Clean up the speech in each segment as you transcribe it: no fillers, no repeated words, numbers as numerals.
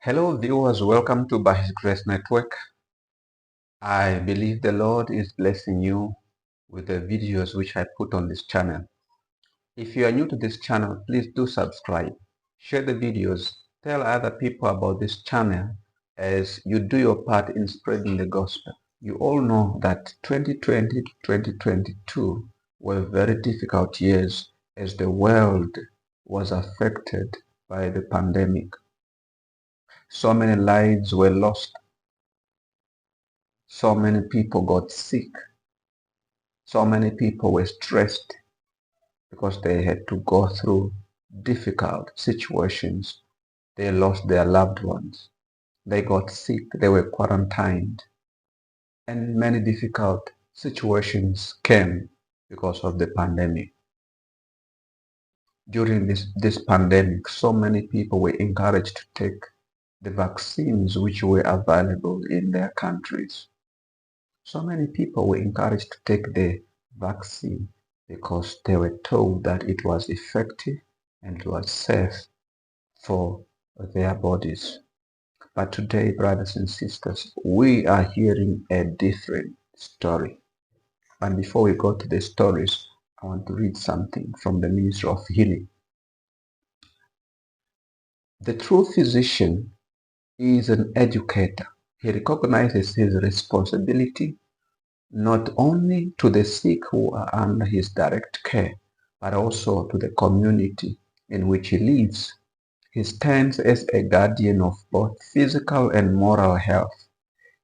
Hello, viewers. Welcome to By His Grace Network. I believe the Lord is blessing you with the videos which I put on this channel. If you are new to this channel, please do subscribe. Share the videos. Tell other people about this channel as you do your part in spreading the gospel. You all know that 2020 to 2022 were very difficult years as the world was affected by the pandemic. So many lives were lost. So many people got sick. So many people were stressed because they had to go through difficult situations. They lost their loved ones. They got sick. They were quarantined. And many difficult situations came because of the pandemic. During this pandemic, so many people were encouraged to take the vaccines which were available in their countries. So many people were encouraged to take the vaccine because they were told that it was effective and it was safe for their bodies. But today, brothers and sisters, we are hearing a different story. And before we go to the stories, I want to read something from the Ministry of Healing. The true physician is an educator. He recognizes his responsibility not only to the sick who are under his direct care, but also to the community in which he lives. He stands as a guardian of both physical and moral health.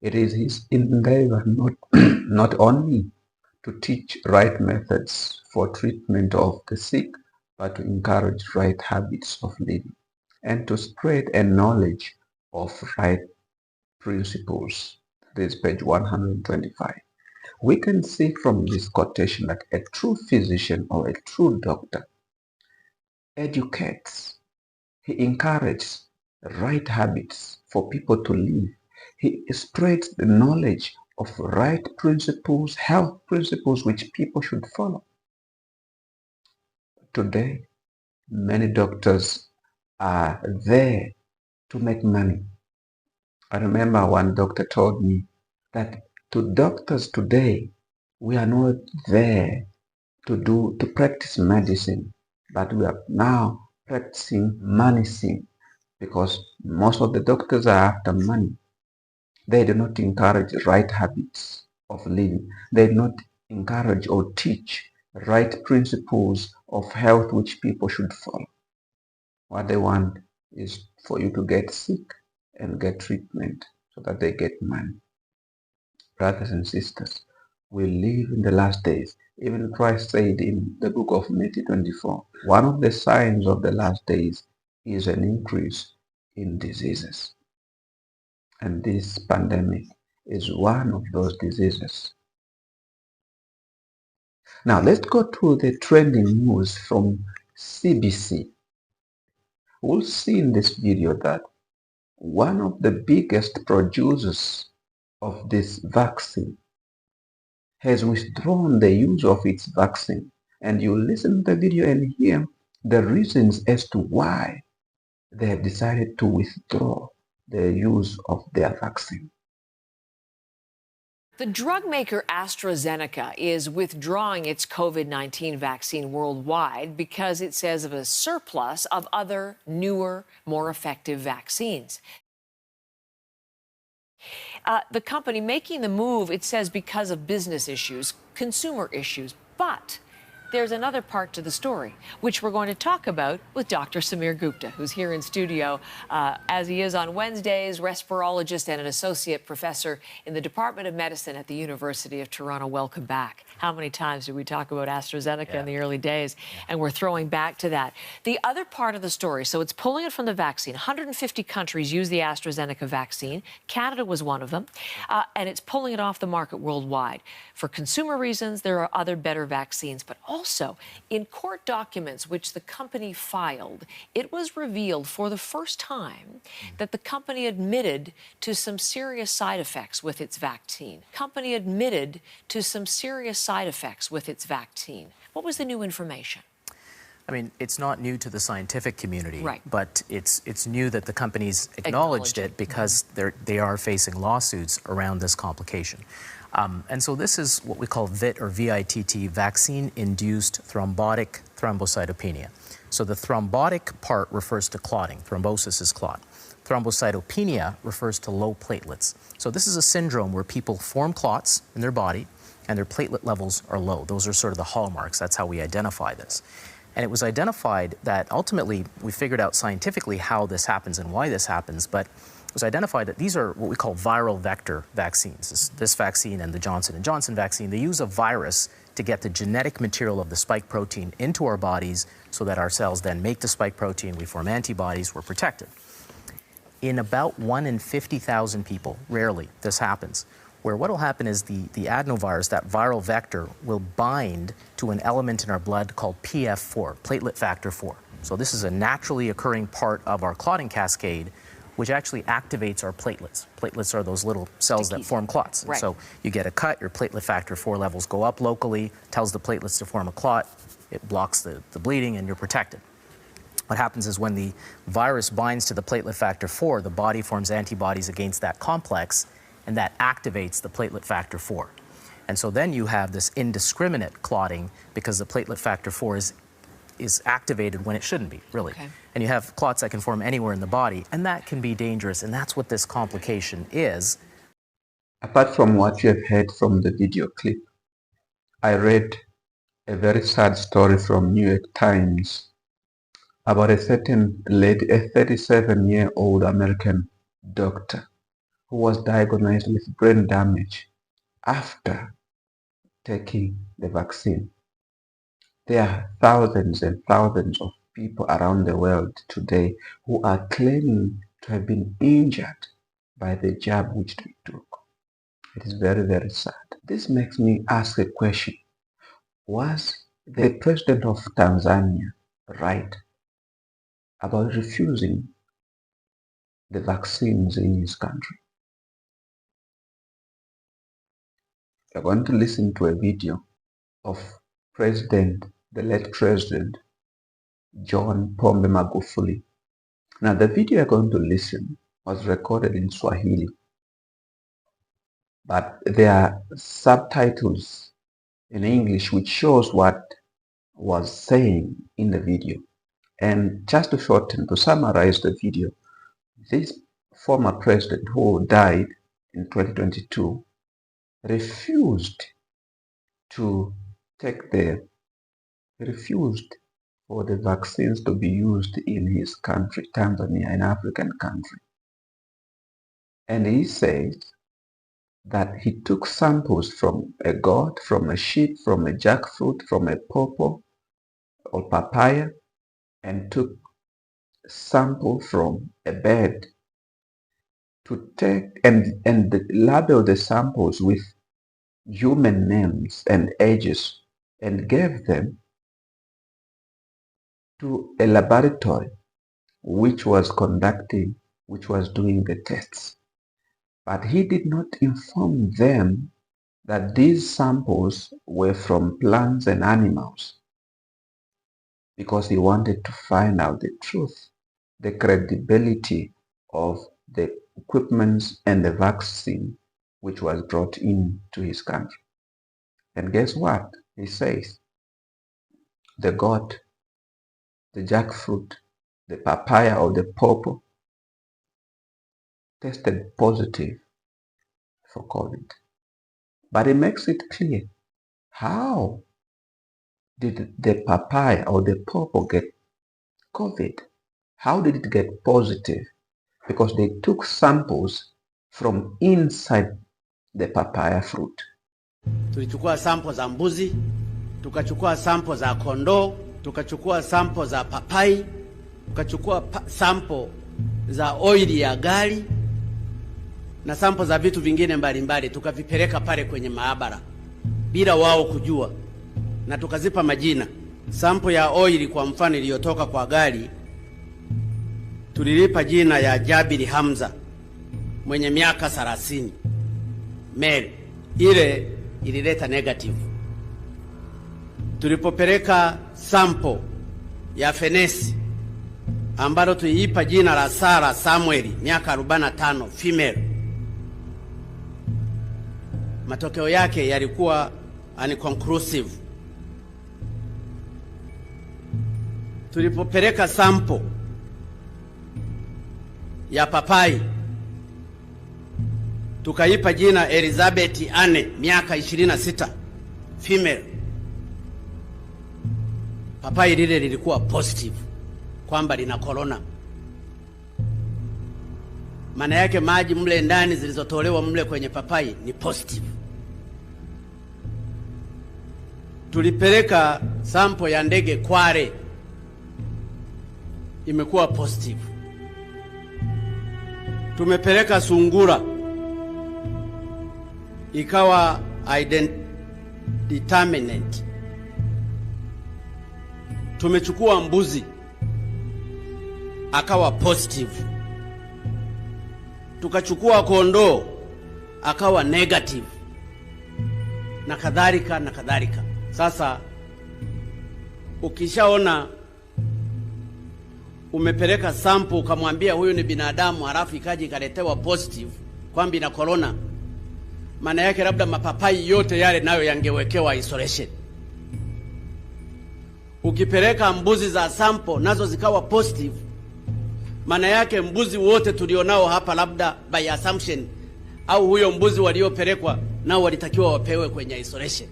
It is his endeavor not only to teach right methods for treatment of the sick, but to encourage right habits of living and to spread a knowledge of right principles. This is page 125. We can see from this quotation that a true physician or a true doctor educates. He encourages right habits for people to live. He spreads the knowledge of right principles, health principles which people should follow. Today, many doctors are there to make money. I remember one doctor told me that to doctors today, we are not there to practice medicine, but we are now practicing medicine because most of the doctors are after money. They do not encourage right habits of living. They do not encourage or teach right principles of health which people should follow. What they want is for you to get sick and get treatment so that they get money. Brothers and sisters, we live in the last days. Even Christ said in the book of Matthew 24, one of the signs of the last days is an increase in diseases. And this pandemic is one of those diseases. Now let's go to the trending news from CBC. We'll see in this video that one of the biggest producers of this vaccine has withdrawn the use of its vaccine. And you listen to the video and hear the reasons as to why they have decided to withdraw the use of their vaccine. The drug maker AstraZeneca is withdrawing its COVID-19 vaccine worldwide because it says of a surplus of other, newer, more effective vaccines. The company making the move, it says, because of business issues, consumer issues. But there's another part to the story, which we're going to talk about with Dr. Samir Gupta, who's here in studio, as he is on Wednesdays, respirologist and an associate professor in the Department of Medicine at the University of Toronto. Welcome back. How many times did we talk about AstraZeneca in the early days? And we're throwing back to that. The other part of the story, so it's pulling it from the vaccine. 150 countries use the AstraZeneca vaccine. Canada was one of them. And it's pulling it off the market worldwide. For consumer reasons, there are other better vaccines, but also in court documents which the company filed, it was revealed for the first time that the company admitted to some serious side effects with its vaccine. Company admitted to some serious side effects with its vaccine. What was the new information? I mean, it's not new to the scientific community, Right. but it's new that the companies acknowledged it because they are facing lawsuits around this complication. And so this is what we call VITT or VITT, vaccine-induced thrombotic thrombocytopenia. So the thrombotic part refers to clotting. Thrombosis is clot. Thrombocytopenia refers to low platelets. So this is a syndrome where people form clots in their body and their platelet levels are low. Those are sort of the hallmarks. That's how we identify this. And it was identified that ultimately we figured out scientifically how this happens and why this happens, but it was identified that these are what we call viral vector vaccines. This vaccine and the Johnson & Johnson vaccine, they use a virus to get the genetic material of the spike protein into our bodies so that our cells then make the spike protein, we form antibodies, we're protected. In about 1 in 50,000 people, rarely this happens, where what will happen is the adenovirus, that viral vector, will bind to an element in our blood called PF4, platelet factor 4. So this is a naturally occurring part of our clotting cascade, which actually activates our platelets. Platelets are those little cells that form clots. Right. So you get a cut, your platelet factor 4 levels go up locally, tells the platelets to form a clot, it blocks the bleeding, and you're protected. What happens is when the virus binds to the platelet factor 4, the body forms antibodies against that complex, and that activates the platelet factor 4. And so then you have this indiscriminate clotting because the platelet factor 4 is activated when it shouldn't be, really. Okay. And you have clots that can form anywhere in the body, and that can be dangerous, and that's what this complication is. Apart from what you have heard from the video clip, I read a very sad story from New York Times about a certain lady, a 37-year-old American doctor who was diagnosed with brain damage after taking the vaccine. There are thousands and thousands of people around the world today who are claiming to have been injured by the jab which they took. It is very, very sad. This makes me ask a question. Was the president of Tanzania right about refusing the vaccines in his country? We're going to listen to a video of the late President John Pombe Magufuli. Now, the video you're going to listen was recorded in Swahili, but there are subtitles in English which shows what was saying in the video. And just to shorten, to summarize the video, this former president who died in 2022 refused for the vaccines to be used in his country, Tanzania, an African country. And he says that he took samples from a goat, from a sheep, from a jackfruit, from a pawpaw or papaya, and took sample from a bird to take and label the samples with human names and ages and gave them to a laboratory which was doing the tests. But he did not inform them that these samples were from plants and animals, because he wanted to find out the truth, the credibility of the equipment and the vaccine which was brought into his country. And guess what? He says the goat, the jackfruit, the papaya or the pawpaw tested positive for COVID. But it makes it clear, how did the papaya or the pawpaw get COVID? How did it get positive? Because they took samples from inside the papaya fruit. Tulichukua sample za mbuzi, tukachukua sample za kondoo, tukachukua sample za papai, tukachukua sample za oili ya gari na sample za vitu vingine mbalimbali, tukavipeleka pale kwenye maabara bila wao kujua, na tukazipa majina. Sample ya oili kwa mfano iliyotoka kwa gari tulilipa jina ya Jabiri Hamza mwenye miaka 30, male. Ile ilileta negative. Tulipopeleka sample ya fenesi ambalo tuliipa jina la Sara Samueli, miaka 45, female. Matokeo yake yalikuwa unconclusive. Tulipopeleka sample ya papai tukaipa jina Elizabeth Anne, miaka 26, female, papai lile lilikuwa positive kwamba lina corona. Maana yake maji mle ndani zilizotolewa mle kwenye papai ni positive. Tulipeleka sample ya ndege Kwale, imekuwa positive. Tumepeleka sungura, ikawa determinant. Tumechukua mbuzi, akawa positive. Tukachukua kondoo, akawa negative, na kadhalika na kadhalika. Sasa ukishaona umepeleka sample ukamwambia huyu ni binadamu, halafu ikaji ikaletewa positive kwamba ina corona, maana yake labda mapapai yote yale nayo yangewekewa isolation. Ukipeleka mbuzi za sample nazo zikawa positive, maana yake mbuzi wote tulionao hapa labda by assumption, au huyo mbuzi waliopelekwa nao walitakiwa wapewe kwenye isolation.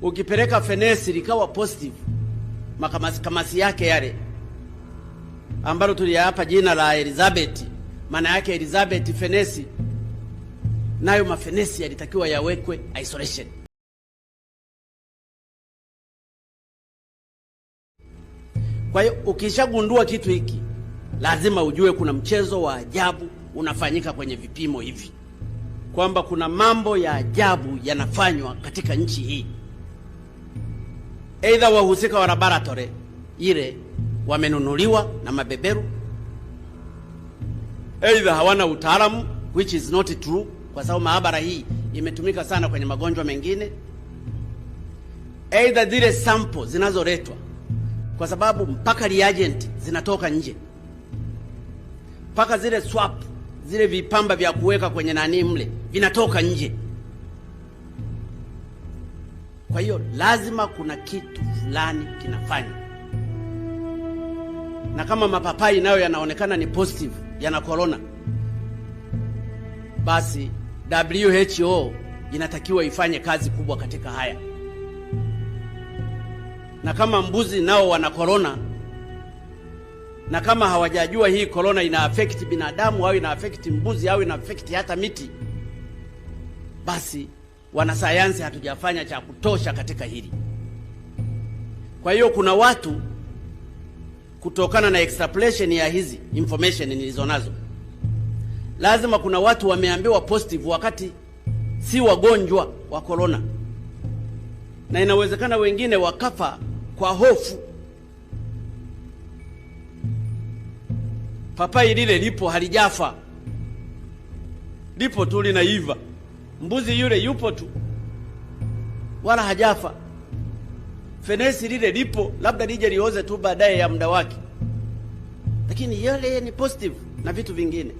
Ukipeleka fenesi likawa positive, makamasi yake yale ambalo tuliyapa jina la Elizabeth, maana yake Elizabeth fenesi, nayo mafenesi yalitakiwa yawekwe isolation. Kwa hiyo ukishagundua kitu hiki, lazima ujue kuna mchezo wa ajabu unafanyika kwenye vipimo hivi, kwamba kuna mambo ya ajabu yanafanywa katika nchi hii. Aidha wahusika wa laboratory ile wamenunuliwa na mabeberu, aidha hawana utaalamu, which is not true, kwa sababu maabara hii imetumika sana kwenye magonjwa mengine. Aidha zile sample zinazoletwa, kwa sababu mpaka reagent zinatoka nje, mpaka zile swap, zile vipamba vya kuweka kwenye nani mle vinatoka nje. Kwa hiyo lazima kuna kitu fulani kinafanya, na kama mapapai nayo yanaonekana ni positive, yana corona, basi WHO inatakiwa ifanye kazi kubwa katika haya. Na kama mbuzi nao wana corona, na kama hawajajua hii corona ina affect binadamu au ina affect mbuzi au ina affect hata miti, basi wanasayansi hatujafanya cha kutosha katika hili. Kwa hiyo kuna watu, kutokana na extrapolation ya hizi information nilizonazo, lazima kuna watu wameambiwa positive wakati si wagonjwa wa corona, na inawezekana wengine wakafa kwa hofu. Papai lile lipo halijafa, lipo tu linaiva. Mbuzi yule yupo tu wala hajafa. Fenesi lile lipo, labda lije lioze tu baadaye ya muda wake, lakini yale ni positive na vitu vingine.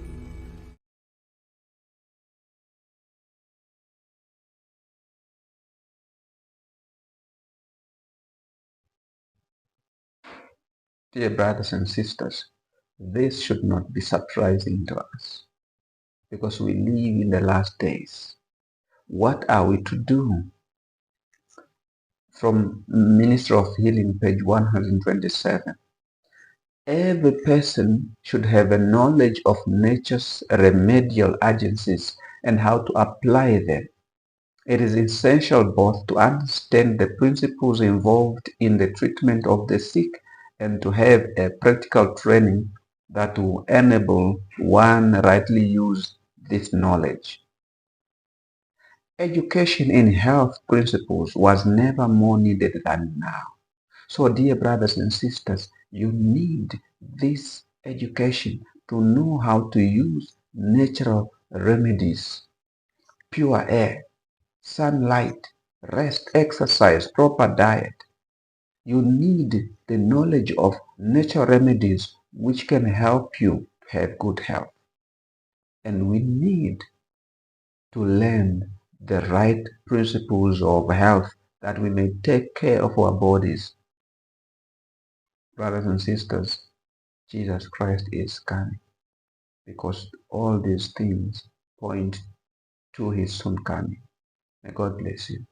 Dear brothers and sisters, this should not be surprising to us because we live in the last days. What are we to do? From Ministry of Healing, page 127. Every person should have a knowledge of nature's remedial agencies and how to apply them. It is essential both to understand the principles involved in the treatment of the sick and to have a practical training that will enable one rightly use this knowledge. Education in health principles was never more needed than now. So, dear brothers and sisters, you need this education to know how to use natural remedies, pure air, sunlight, rest, exercise, proper diet, You need the knowledge of natural remedies which can help you have good health. And we need to learn the right principles of health that we may take care of our bodies. Brothers and sisters, Jesus Christ is coming because all these things point to his soon coming. May God bless you.